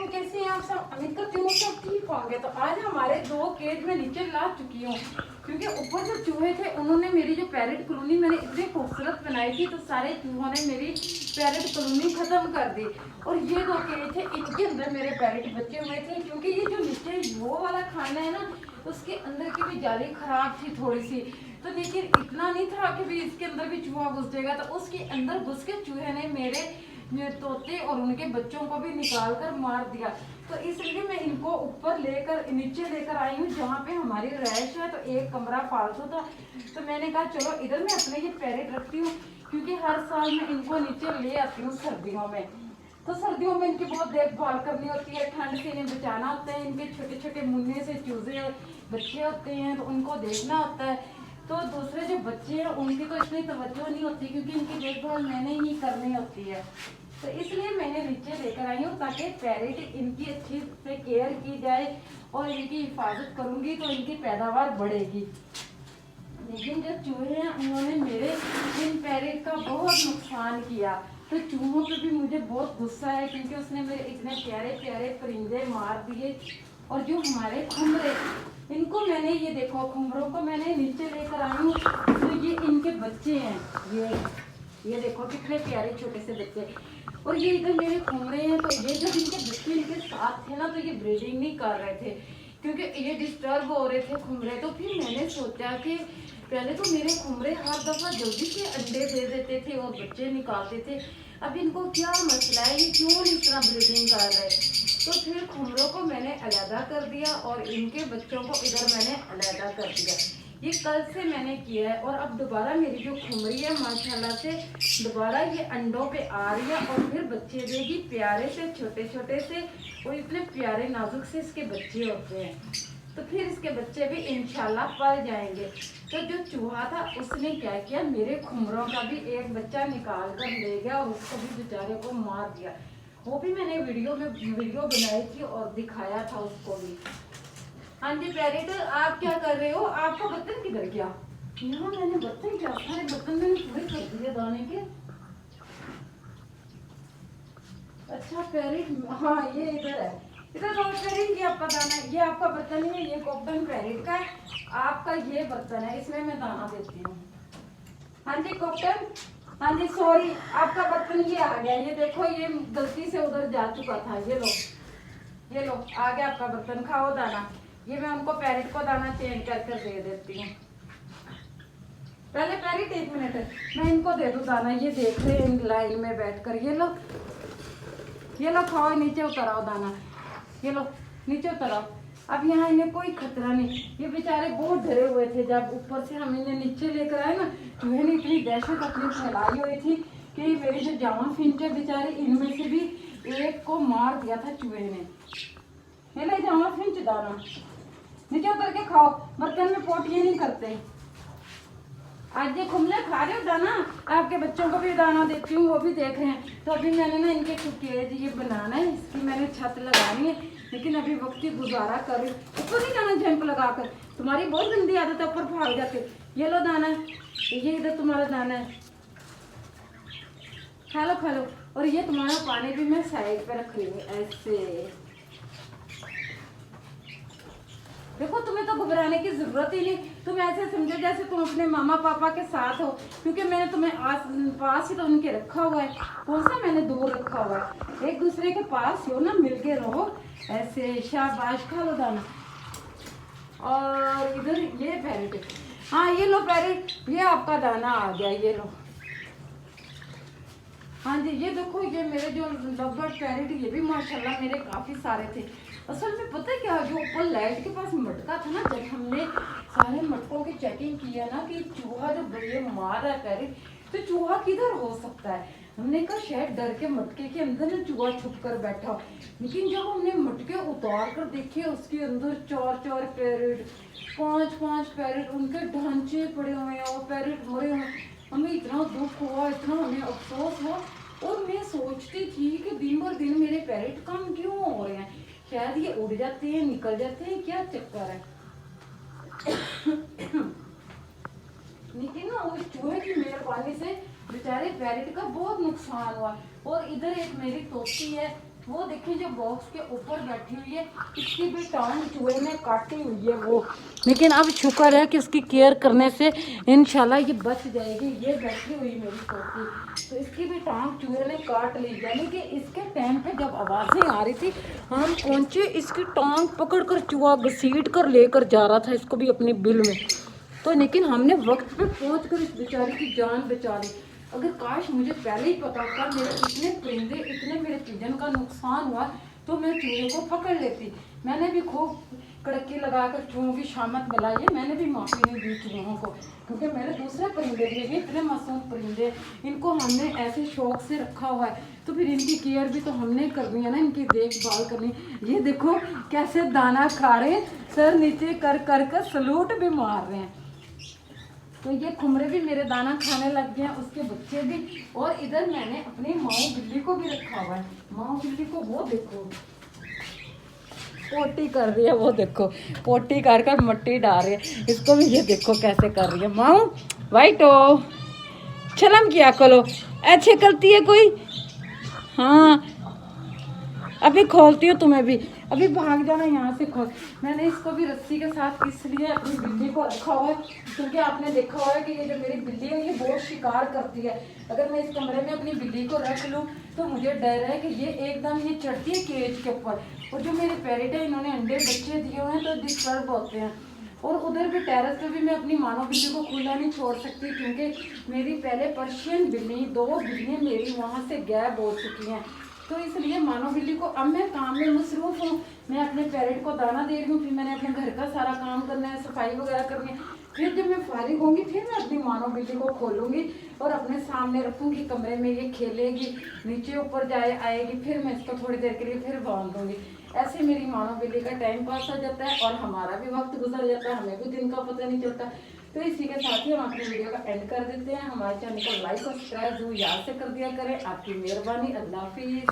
Friend, कैसे हैं आप सब? उम्मीद करती हूँ सब ठीक होंगे। तो आज हमारे 2 केज में नीचे ला चुकी हूँ, क्योंकि ऊपर जो चूहे थे उन्होंने मेरी जो पैरेट कॉलोनी मैंने इतनी खूबसूरत बनाई थी, तो सारे चूहों ने मेरी पैरेट कॉलोनी खत्म कर दी। और ये 2 केज थे, इनके अंदर मेरे पैरेट बचे हुए थे, क्योंकि ये जो नीचे वो वाला खाना है ना, उसके अंदर की भी जाली खराब थी थोड़ी सी। तो लेकिन इतना नहीं था कि भी इसके अंदर भी चूहा घुस जाएगा, तो उसके अंदर घुस के चूहे ने मेरे तोते और उनके बच्चों को भी निकाल कर मार दिया। तो इसलिए मैं इनको ऊपर लेकर नीचे लेकर आई हूँ, जहाँ पे हमारी रैश है। तो एक कमरा फालतू था, तो मैंने कहा चलो इधर मैं अपने ये पैरेट रखती हूँ, क्योंकि हर साल मैं इनको नीचे ले आती हूँ सर्दियों में। तो सर्दियों में इनकी बहुत देखभाल करनी होती है, ठंड से इन्हें बचाना होता है। इनके छोटे छोटे मुन्ने से चूजे बच्चे होते हैं, तो उनको देखना होता है। तो दूसरे जो बच्चे हैं उनकी तो इतनी तवज्जो नहीं होती, क्योंकि इनकी देखभाल मैंने ही करनी होती है। तो इसलिए मैंने नीचे लेकर आई हूँ, ताकि पैरेट इनकी अच्छी से केयर की जाए और इनकी हिफाजत करूँगी तो इनकी पैदावार बढ़ेगी। लेकिन जो चूहे हैं उन्होंने मेरे इन पैरेट का बहुत नुकसान किया। तो चूहों पे भी मुझे बहुत गुस्सा है, क्योंकि उसने मेरे इतने प्यारे प्यारे परिंदे मार दिए। और जो हमारे खुमरे, इनको मैंने, ये देखो खुमरों को मैंने नीचे लेकर आई हूँ, तो ये इनके बच्चे हैं। ये देखो कितने प्यारे छोटे से बच्चे। और ये इधर मेरे खुमरे हैं। तो ये जब इनके बच्चे इनके साथ थे ना, तो ये ब्रीडिंग नहीं कर रहे थे, क्योंकि ये डिस्टर्ब हो रहे थे खुमरे। तो फिर मैंने सोचा कि पहले तो मेरे खुमरे हर दफा जल्दी से अंडे दे देते थे और बच्चे निकालते थे। अब इनको क्या मसला है, ये क्यों इस तरह ब्रीडिंग कर रहे हैं? तो फिर खुमरों को मैंने अलहदा कर दिया और इनके बच्चों को इधर मैंने अलहदा कर दिया। ये कल से मैंने किया है। और अब दोबारा मेरी जो खुमरी है माशाल्लाह से दोबारा ये अंडों पे आ रही है और फिर बच्चे देगी, प्यारे से छोटे छोटे से। और इतने प्यारे नाजुक से इसके बच्चे होते हैं। तो फिर इसके बच्चे भी इंशाल्लाह पल जाएंगे। तो जो चूहा था उसने क्या किया, मेरे खुमरों का भी एक बच्चा निकाल कर ले गया और उसको भी बेचारे को मार दिया। वो भी मैंने वीडियो बनाई थी और दिखाया था उसको भी। हाँ जी पैरेट, आप क्या कर रहे हो? आपका बर्तन किधर गया? यहाँ मैंने बर्तन, क्या सारे बर्तन मैंने पूरे कर दिए दाने के। अच्छा पैरेट, हाँ ये इधर है। इधर दो पैरेट, ये आपका दाना है, ये आपका बर्तन है, ये कॉटन पैरेट का है। आपका ये बर्तन है, इसमें मैं दाना देती हूँ। हाँ जी कॉटन, हाँ जी सॉरी, आपका बर्तन ये आ गया। ये देखो ये गलती से उधर जा चुका था। ये लो, ये लो आ गया आपका बर्तन, खाओ दाना। ये मैं उनको पैरेट को दाना चेंज कर कर दे देती हूँ। पहले पैरेट एक मिनट मैं इनको दे दूँ दाना। ये देख रहे हैं लाइन में बैठकर। ये लो, ये लो खाओ, नीचे उतर आओ दाना। ये लो नीचे उतर आओ। अब यहाँ इन्हें कोई खतरा नहीं। ये बेचारे बहुत डरे हुए थे जब ऊपर से हम इन्हें नीचे लेकर आए ना। चूहे ने इतनी दहशत अपनी फैलाई हुई थी कि मेरी जो जामा फिंच है बेचारे, इनमें से भी एक को मार दिया था चूहे ने। ये ले जामा फिंच दाना, नीचे उतर के खाओ, बर्तन में पोट ये नहीं करते। आज ये खुमले खा रहे हो दाना, आपके बच्चों को भी दाना देती हूँ, वो भी देख रहे हैं। तो अभी मैंने ना इनके केज ये बनाना है, इसकी मैंने छत लगानी है, लेकिन अभी वक्त ही गुजारा कर रही। ऊपर नहीं जाना जंप लगा कर, तुम्हारी बहुत गंदी आदत है, ऊपर भाग जाते। ये लो दाना, ये इधर तुम्हारा दाना है, खा लो खा लो। और ये तुम्हारा पानी भी मैं साइड पे रख रही हूँ ऐसे। देखो तुम्हें तो घबराने की जरूरत ही नहीं, तुम ऐसे समझो जैसे तुम अपने मामा पापा के साथ हो, क्योंकि मैंने तुम्हें पास ही तो उनके रखा हुआ है। कौन सा मैंने दूर रखा हुआ है? एक दूसरे के पास हो ना, मिलके रहो ऐसे। शाबाश, खा लो दाना। और इधर ये पैरेट, हाँ ये लो पैरेट, ये आपका दाना आ गया, ये लो। हाँ जी ये देखो, ये मेरे जो लवबर्ड पैरेट, ये भी माशाल्लाह मेरे काफी सारे थे। असल में पता है क्या, जो ऊपर लाइट के पास मटका था ना, जब हमने सारे मटकों की चेकिंग किया ना कि चूहा जो बड़े मार रहा है पैरेट, तो चूहा किधर हो सकता है। हमने कहा शायद डर के मटके के अंदर ना चूहा छुप कर बैठा हो। लेकिन जब हमने मटके उतार कर देखे, उसके अंदर 4-4 पैरेट, 5-5 पैरेट, उनके ढांचे पड़े हुए हैं, वो पैरेट मरे हुए। हमें इतना दुख हुआ, इतना हमें अफसोस हुआ। और मैं सोचती थी कि दिन भर दिन मेरे पैरेट कम क्यों हो रहे हैं, शायद ये उड़ जाते हैं, निकल जाते हैं, क्या चक्कर है। लेकिन ना उस चूहे की मेहरबानी से बेचारे पैरेट का बहुत नुकसान हुआ। और इधर एक मेरी तोती है, वो देखिए जो बॉक्स के ऊपर बैठी हुई है, इसकी भी टांग चूहे ने काटी हुई है वो, लेकिन अब शुक्र है कि उसकी केयर करने से इंशाल्लाह ये बच जाएगी। ये बैठी हुई मेरी पोती, तो इसकी भी टांग चूहे ने काट ली। यानी कि इसके टाइम पे जब आवाज़ें आ रही थी, हम पहुँचे, इसकी टांग पकड़ कर चूहा घसीट कर लेकर जा रहा था इसको भी अपनी बिल में। तो लेकिन हमने वक्त पे पहुँच कर इस बेचारी की जान बचा ली। अगर काश मुझे पहले ही पता होता मेरे इतने परिंदे, इतने मेरे पिजन का नुकसान हुआ, तो मैं चूहे को पकड़ लेती। मैंने भी खूब कड़की लगाकर चूहों की शामत मिलाई है, मैंने भी माफ़ी नहीं दी चूहों को, क्योंकि मेरे दूसरे परिंदे भी हैं, इतने मासूम परिंदे, इनको हमने ऐसे शौक से रखा हुआ है, तो फिर इनकी केयर भी तो हमने करनी है ना, इनकी देखभाल करनी। ये देखो कैसे दाना खा रहे हैं, सर नीचे कर कर कर सलूट भी मार रहे हैं। तो ये खुमरे भी मेरे दाना खाने लग गए हैं, उसके बच्चे भी। और इधर मैंने अपनी माऊ बिल्ली को भी रखा हुआ है। माऊ बिल्ली को वो देखो पोटी कर रही है, वो देखो पोटी कर कर मट्टी डाल रही है, इसको भी ये देखो कैसे कर रही है। माऊ वाइटो शर्म किया करो, ऐसे करती है कोई। हाँ अभी खोलती हूँ तुम्हें भी, अभी भाग जाना यहाँ से खोल। मैंने इसको भी रस्सी के साथ इसलिए अपनी बिल्ली को रखा हुआ है, क्योंकि आपने देखा हुआ है कि ये जो मेरी बिल्ली है ये बहुत शिकार करती है। अगर मैं इस कमरे में अपनी बिल्ली को रख लूँ तो मुझे डर है कि ये एकदम ये चढ़ती है केज के ऊपर, और जो मेरे पैरेट है इन्होंने अंडे बच्चे दिए हुए हैं तो डिस्टर्ब होते हैं। और उधर भी टेरेस पे भी मैं अपनी मानो बिल्ली को खुला नहीं छोड़ सकती, क्योंकि मेरी पहले पर्शियन बिल्ली, 2 बिल्लियाँ मेरी वहाँ से गायब हो चुकी हैं। तो इसलिए मानो बिल्ली को अब मैं काम में मसरूफ़ हूँ। मैं अपने पैरेट को दाना दे रही हूँ, फिर मैंने अपने घर का सारा काम करना है, सफाई वगैरह करनी है। फिर जब मैं फारिग होंगी फिर मैं अपनी मानो बिल्ली को खोलूँगी और अपने सामने रखूँगी कमरे में, ये खेलेगी, नीचे ऊपर जाए आएगी, फिर मैं इसको थोड़ी देर के लिए फिर बांध दूँगी। ऐसे मेरी मानो बिल्ली का टाइम पास हो जाता है और हमारा भी वक्त गुजर जाता है, हमें भी दिन का पता नहीं चलता। तो इसी के साथ ही हम अपनी वीडियो का एंड कर देते हैं। हमारे चैनल को लाइक और सब्सक्राइब जरूर याद से कर दिया करें। आपकी मेहरबानी। अल्लाह हाफिज़।